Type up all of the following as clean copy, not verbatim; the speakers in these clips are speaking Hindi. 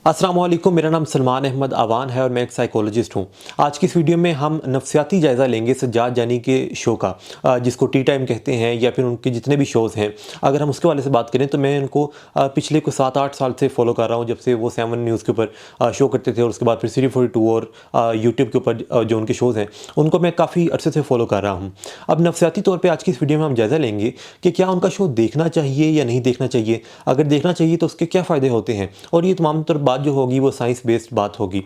अस्सलाम वालेकुम, मेरा नाम सलमान अहमद अवान है और मैं एक साइकोलॉजिस्ट हूँ। आज की इस वीडियो में हम नफ्सियाती जायज़ा लेंगे सज्जाद जानी के शो का, जिसको टी टाइम कहते हैं या फिर उनके जितने भी शोज़ हैं। अगर हम उसके वाले से बात करें तो मैं उनको पिछले कुछ 7-8 साल से फ़ॉलो कर रहा हूँ, जब से वो 7 न्यूज़ के ऊपर शो करते थे और उसके बाद फिर सीरी 42 और यूट्यूब के ऊपर जो उनके शोज़ हैं उनको मैं काफ़ी अरसे से फ़ॉलो कर रहा हूँ। अब नफ्सियाती तौर पर आज की इस वीडियो में हम जायज़ा लेंगे कि क्या उनका शो देखना चाहिए या नहीं देखना चाहिए, अगर देखना चाहिए तो उसके क्या फ़ायदे होते हैं, और ये तमाम तर बात जो होगी वो साइंस बेस्ड बात होगी।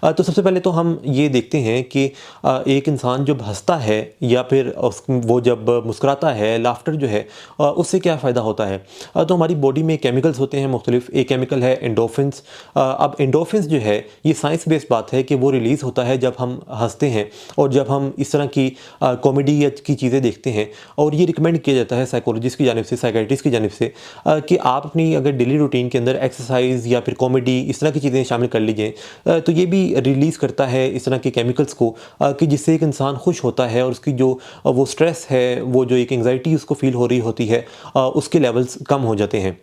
तो सबसे पहले तो हम ये देखते हैं कि एक इंसान जब हंसता है या फिर वो जब मुस्कुराता है, लाफ्टर जो है, उससे क्या फ़ायदा होता है। तो हमारी बॉडी में केमिकल्स होते हैं मुख्तलिफ। एक केमिकल है एंडोफिन्स। अब एंडोफिन्स जो है ये साइंस बेस्ड बात है कि वो रिलीज़ होता है जब हम हंसते हैं और जब हम इस तरह की कॉमेडी की चीज़ें देखते हैं। और ये रिकमेंड किया जाता है साइकोलॉजिस्ट की जानिब से, साइकेट्रिस्ट की जानिब से, कि आप अपनी अगर डेली रूटीन के अंदर एक्सरसाइज या फिर कॉमेडी इस तरह की चीज़ें शामिल कर लीजिए, तो ये भी रिलीज़ करता है इस तरह के केमिकल्स को, कि जिससे एक इंसान खुश होता है और उसकी जो वो स्ट्रेस है, वो जो एक एंग्जाइटी उसको फील हो रही होती है, उसके लेवल्स कम हो जाते हैं।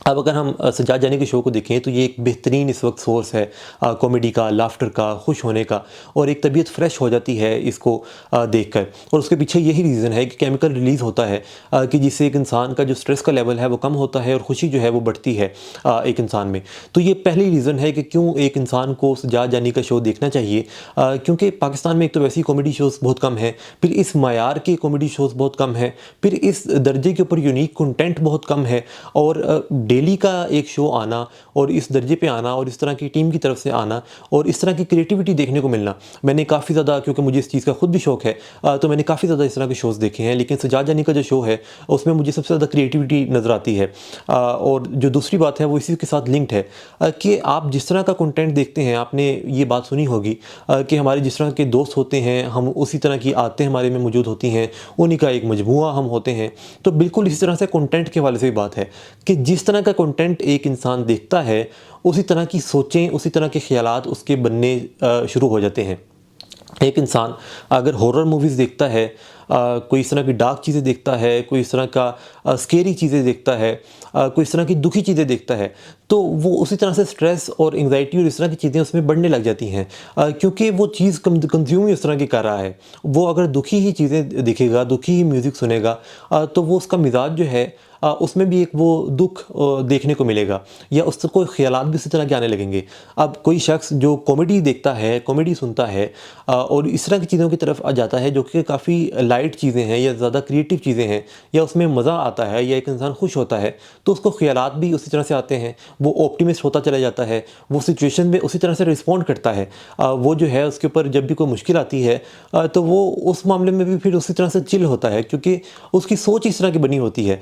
अब अगर हम सज्जाद जानी के शो को देखें तो ये एक बेहतरीन इस वक्त सोर्स है कॉमेडी का, लाफ्टर का, खुश होने का, और एक तबीयत फ्रेश हो जाती है इसको देखकर। और उसके पीछे यही रीज़न है कि केमिकल रिलीज़ होता है कि जिससे एक इंसान का जो स्ट्रेस का लेवल है वो कम होता है और खुशी जो है वो बढ़ती है एक इंसान में। तो ये पहली रीज़न है कि क्यों एक इंसान को सज्जाद जानी का शो देखना चाहिए, क्योंकि पाकिस्तान में एक तो वैसे कॉमेडी शोज़ बहुत कम है, फिर इस मायार के कॉमेडी शोज़ बहुत कम है, फिर इस दर्जे के ऊपर यूनिक कंटेंट बहुत कम है, और डेली का एक शो आना और इस दर्जे पे आना और इस तरह की टीम की तरफ से आना और इस तरह की क्रिएटिविटी देखने को मिलना, मैंने काफ़ी ज़्यादा, क्योंकि मुझे इस चीज़ का खुद भी शौक है, तो मैंने काफ़ी ज़्यादा इस तरह के शोज़ देखे हैं। लेकिन सज्जाद जानी का जो शो है उसमें मुझे सबसे ज़्यादा क्रिएटिविटी नज़र आती है। और जो दूसरी बात है वो इसी के साथ लिंक्ड है, कि आप जिस तरह का कंटेंट देखते हैं, आपने ये बात सुनी होगी कि हमारे जिस तरह के दोस्त होते हैं, हम उसी तरह की आदतें हमारे में मौजूद होती हैं, उन्हीं का एक मजमूआ हम होते हैं। तो बिल्कुल इसी तरह से कंटेंट के हवाले से भी बात है कि जिस तरह का कंटेंट एक इंसान देखता है, उसी तरह की सोचें, उसी तरह के ख़्यालात उसके बनने शुरू हो जाते हैं। एक इंसान अगर हॉरर मूवीज़ देखता है, कोई इस तरह की डार्क चीज़ें देखता है, कोई इस तरह का स्केरी चीज़ें देखता है, कोई इस तरह की दुखी चीज़ें देखता है, तो वो उसी तरह से स्ट्रेस और एंग्जाइटी और इस तरह की चीज़ें उसमें बढ़ने लग जाती हैं, क्योंकि वो चीज़ कंज्यूम ही उस तरह की कर रहा है। वो अगर दुखी ही चीज़ें देखेगा, दुखी ही म्यूज़िक सुनेगा, तो वो उसका मिजाज जो है उसमें भी एक वो दुख देखने को मिलेगा, या उसको ख़्यालात भी उसी तरह के आने लगेंगे। अब कोई शख्स जो कॉमेडी देखता है, कॉमेडी सुनता है, और इस तरह की चीज़ों की तरफ आ जाता है जो कि काफ़ी लाइट चीज़ें हैं या ज़्यादा क्रिएटिव चीज़ें हैं, या उसमें मज़ा आता है, या एक इंसान खुश होता है, तो उसको ख़्यालात भी उसी तरह से आते हैं। वो ऑप्टिमिस्ट होता चला जाता है, वो सिचुएशन में उसी तरह से रिस्पॉन्ड करता है। वो जो है उसके ऊपर जब भी कोई मुश्किल आती है, तो वो उस मामले में भी फिर उसी तरह से चिल होता है, क्योंकि उसकी सोच इस तरह की बनी होती है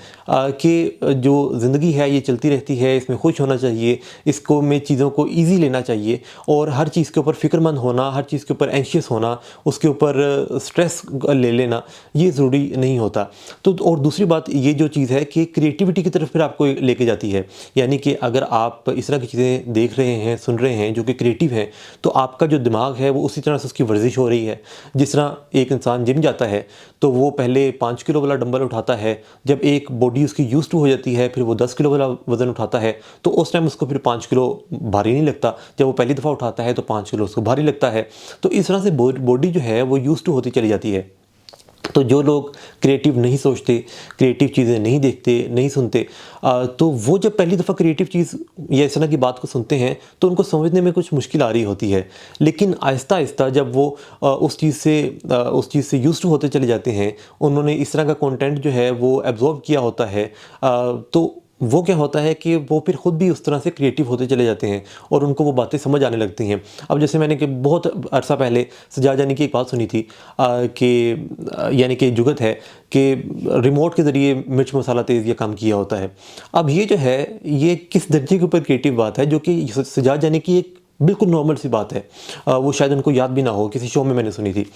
कि जो ज़िंदगी है ये चलती रहती है, इसमें खुश होना चाहिए, इसको में चीज़ों को ईज़ी लेना चाहिए, और हर चीज़ के ऊपर फ़िक्रमंद होना, हर चीज़ के ऊपर एंशियस होना, उसके ऊपर स्ट्रेस ले लेना, ये ज़रूरी नहीं होता। तो और दूसरी बात ये जो चीज़ है कि क्रिएटिविटी की तरफ फिर आपको लेके जाती है, यानी कि अगर आप इस तरह की चीज़ें देख रहे हैं, सुन रहे हैं जो कि क्रिएटिव हैं, तो आपका जो दिमाग है वो उसी तरह से उसकी वर्जिश हो रही है। जिस तरह एक इंसान जिम जाता है तो वो पहले 5 किलो वाला डंबल उठाता है, जब एक बॉडी उसकी यूज़ टू हो जाती है फिर वो 10 किलो वाला वज़न उठाता है, तो उस टाइम उसको फिर 5 किलो भारी नहीं लगता। जब वो पहली दफ़ा उठाता है तो 5 किलो उसको भारी लगता है। तो इस तरह से बॉडी जो है वो यूज़ टू होती चली जाती है। तो जो लोग क्रिएटिव नहीं सोचते, क्रिएटिव चीज़ें नहीं देखते, नहीं सुनते, तो वो जब पहली दफ़ा क्रिएटिव चीज़ या इस तरह की बात को सुनते हैं तो उनको समझने में कुछ मुश्किल आ रही होती है। लेकिन आहिस्ता-आहिस्ता जब वो उस चीज़ से यूज़ टू होते चले जाते हैं, उन्होंने इस तरह का कंटेंट जो है वो एब्ज़ॉर्ब किया होता है, तो वो क्या होता है कि वो फिर ख़ुद भी उस तरह से क्रिएटिव होते चले जाते हैं और उनको वो बातें समझ आने लगती हैं। अब जैसे मैंने कि बहुत अरसा पहले सज्जाद जानी की एक बात सुनी थी, कि यानी कि जुगत है कि रिमोट के ज़रिए मिर्च मसाला तेज़ या कम किया होता है। अब ये जो है ये किस दर्जे के ऊपर क्रिएटिव बात है, जो कि सज्जाद जानी की एक बिल्कुल नॉर्मल सी बात है। वो शायद उनको याद भी ना हो, किसी शो में मैंने सुनी थी।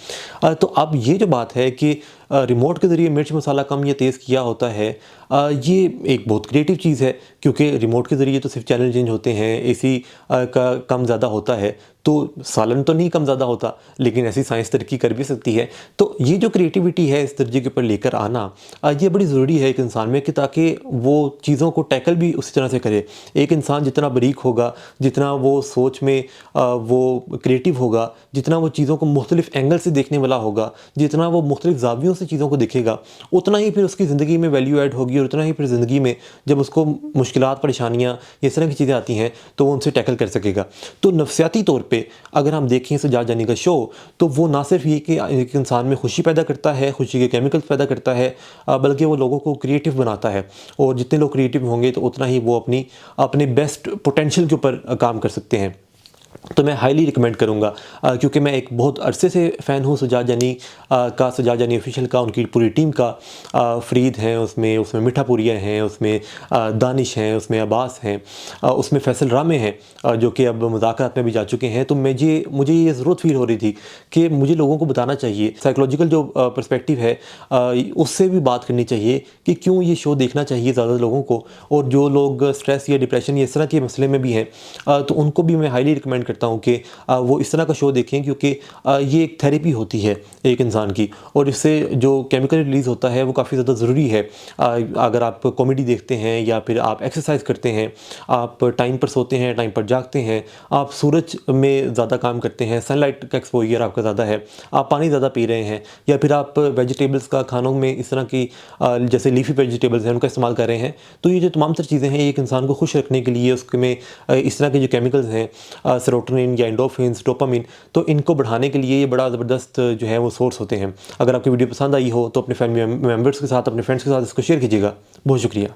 तो अब ये जो बात है कि रिमोट के ज़रिए मिर्च मसाला कम या तेज़ किया होता है, ये एक बहुत क्रिएटिव चीज़ है, क्योंकि रिमोट के ज़रिए तो सिर्फ चैनल चेंज होते हैं, एसी का कम ज़्यादा होता है, तो सालन तो नहीं कम ज़्यादा होता, लेकिन ऐसी साइंस तरक्की कर भी सकती है। तो ये जो क्रिएटिविटी है इस दर्जे के ऊपर लेकर आना, ये बड़ी ज़रूरी है एक इंसान में, कि ताकि वो चीज़ों को टैकल भी उसी तरह से करे। एक इंसान जितना बारीक होगा, जितना वो सोच में वो क्रिएटिव होगा, जितना वो चीज़ों को मुख्तलिफ़ एंगल से देखने वाला होगा, जितना वो मुख्तलिफ़ ज़ावियों से चीज़ों को देखेगा, उतना ही फिर उसकी ज़िंदगी में वैल्यू ऐड होगी, और उतना ही फिर ज़िंदगी में जब उसको मुश्किलात, परेशानियाँ, इस तरह की चीज़ें आती हैं, तो वो उनसे टैकल कर सकेगा। तो नफ्सियाती तौर पे अगर हम देखें सजाद जानी का शो, तो वो ना सिर्फ ये कि एक इंसान में खुशी पैदा करता है, खुशी के केमिकल्स पैदा करता है, बल्कि वो लोगों को क्रिएटिव बनाता है, और जितने लोग क्रिएटिव होंगे तो उतना ही वो अपने बेस्ट पोटेंशियल के ऊपर काम कर सकते हैं। तो मैं हाईली रिकमेंड करूँगा, क्योंकि मैं एक बहुत अरसे से फ़ैन हूँ सजाद जानी ऑफिशियल का, उनकी पूरी टीम का। फ़रीद हैं उसमें मिठापुरिया हैं, उसमें दानिश हैं, उसमें अब्बास हैं, उसमें फ़ैसल रामे हैं, जो कि अब मुज़ाकरात में भी जा चुके हैं। तो मुझे ये ज़रूरत फ़ील हो रही थी कि मुझे लोगों को बताना चाहिए, साइकोलॉजिकल जो पर्सपेक्टिव है, उससे भी बात करनी चाहिए कि क्यों ये शो देखना चाहिए ज़्यादा लोगों को। और जो लोग स्ट्रेस या डिप्रेशन या इस तरह के मसले में भी हैं, तो उनको भी मैं हाईली रिकमेंड करता हूँ कि वो इस तरह का शो देखें, क्योंकि ये एक थेरेपी होती है एक इंसान की, और इससे जो केमिकल रिलीज़ होता है वो काफ़ी ज़्यादा ज़रूरी है। अगर आप कॉमेडी देखते हैं, या फिर आप एक्सरसाइज करते हैं, आप टाइम पर सोते हैं, टाइम पर जागते हैं, आप सूरज में ज़्यादा काम करते हैं, सनलाइट का एक्सपोजर आपका ज़्यादा है, आप पानी ज़्यादा पी रहे हैं, या फिर आप वेजिटेबल्स का खानों में इस तरह की जैसे लीफी वेजिटेबल्स हैं उनका इस्तेमाल कर रहे हैं, तो ये जो तमाम तर चीज़ें हैं, एक इंसान को खुश रखने के लिए उसमें इस तरह के जो केमिकल्स हैं, सेरोटोनिन या एंडोर्फिन्स, डोपामिन, तो इनको बढ़ाने के लिए ये बड़ा ज़बरदस्त जो है वो सोर्स होते हैं। अगर आपकी वीडियो पसंद आई हो तो अपने फैमिली मेम्बर्स के साथ, अपने फ्रेंड्स के साथ इसको शेयर कीजिएगा। बहुत शुक्रिया।